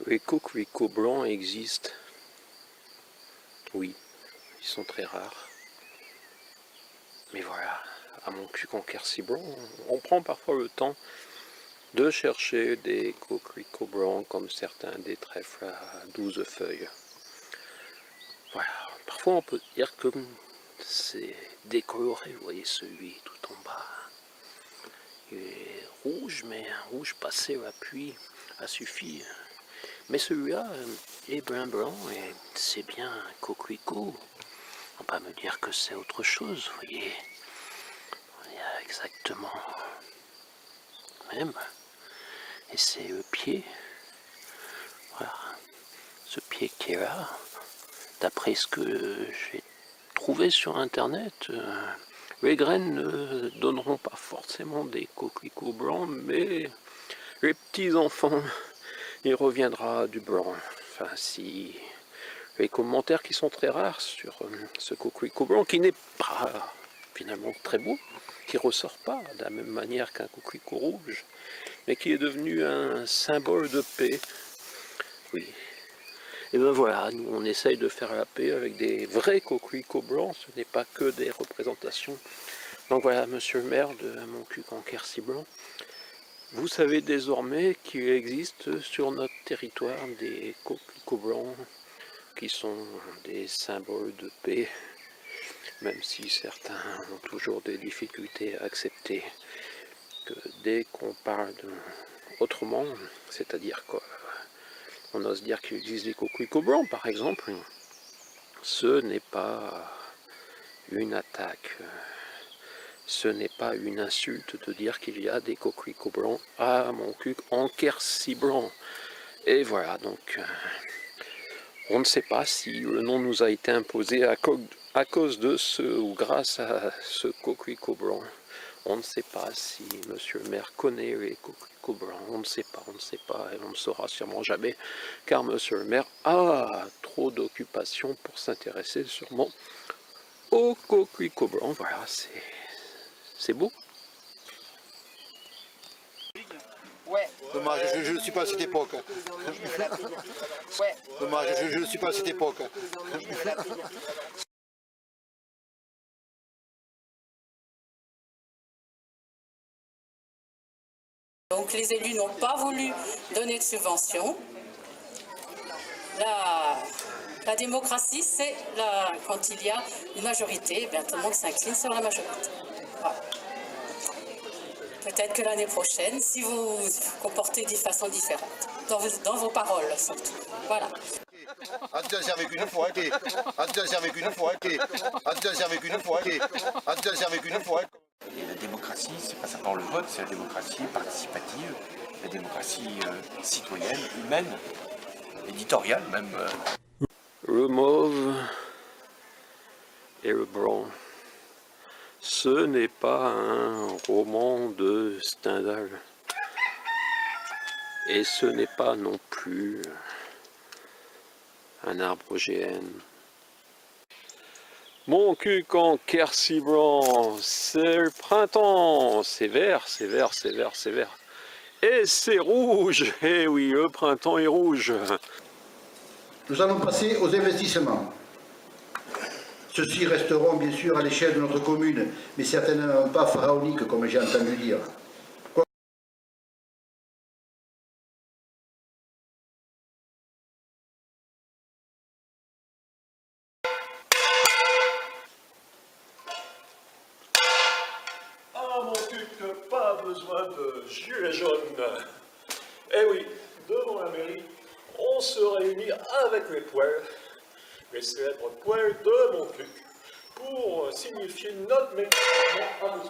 Les cocoricots blancs existent. Oui, ils sont très rares. Mais voilà, à Montcuq en Quercy-Blanc, on prend parfois le temps de chercher des cocoricots blancs comme certains des trèfles à 12 feuilles. Voilà, parfois on peut dire que c'est décoloré, vous voyez celui tout en bas. Il est rouge, mais un rouge passé la pluie a suffi. Mais celui-là est brun-blanc et c'est bien un coquelicot. On va pas me dire que c'est autre chose, vous voyez. Il y a exactement même. Et c'est le pied. Voilà. Ce pied qui est là. D'après ce que j'ai trouvé sur internet, les graines ne donneront pas forcément des coquelicots blancs, mais les petits enfants, il reviendra du blanc. Enfin, si les commentaires qui sont très rares sur ce coquelicot blanc, qui n'est pas finalement très beau, qui ne ressort pas de la même manière qu'un coquelicot rouge, mais qui est devenu un symbole de paix. Oui. Et ben voilà, nous on essaye de faire la paix avec des vrais coquelicots blancs, ce n'est pas que des représentations. Donc voilà, monsieur le maire de Montcuq en Quercy-Blanc, vous savez désormais qu'il existe sur notre territoire des coquelicots blancs qui sont des symboles de paix, même si certains ont toujours des difficultés à accepter que dès qu'on parle autrement, c'est-à-dire qu'on ose dire qu'il existe des coquelicots blancs par exemple, ce n'est pas une attaque, ce n'est pas une insulte de dire qu'il y a des coquelicots blancs à Montcuq en Quercy-Blanc. Et voilà, donc on ne sait pas si le nom nous a été imposé à cause de ce ou grâce à ce coquelicot blanc. On ne sait pas si monsieur le maire connaît les coquelicots blancs, on ne sait pas, et on ne saura sûrement jamais, car monsieur le maire a trop d'occupations pour s'intéresser sûrement aux coquelicots blancs. Voilà, c'est beau. Ouais. Dommage, je ne suis pas à cette époque. Ouais. Dommage, je ne suis pas à cette époque. Donc les élus n'ont pas voulu donner de subventions. La démocratie, c'est quand il y a une majorité, eh bien, tout le monde s'incline sur la majorité. Voilà. Peut-être que l'année prochaine, si vous vous comportez de façon différente, dans vos paroles surtout. Voilà. Avec une fois, avec une fois, avec une fois, avec une fois. Et la démocratie, c'est pas simplement le vote, c'est la démocratie participative, la démocratie citoyenne, humaine, éditoriale même. Le mauve et le blanc, ce n'est pas un roman de Stendhal. Et ce n'est pas non plus un arbre OGM. Montcuq en Quercy-Blanc, c'est le printemps, c'est vert, c'est vert, c'est vert, c'est vert. Et c'est rouge, eh oui, le printemps est rouge. Nous allons passer aux investissements. Ceux-ci resteront bien sûr à l'échelle de notre commune, mais certainement pas pharaoniques comme j'ai entendu dire. À Montcuq, pas besoin de gilets jaunes. Eh oui, devant la mairie, on se réunit avec les poêles, les célèbres poêles de Montcuq, pour signifier notre mécontentement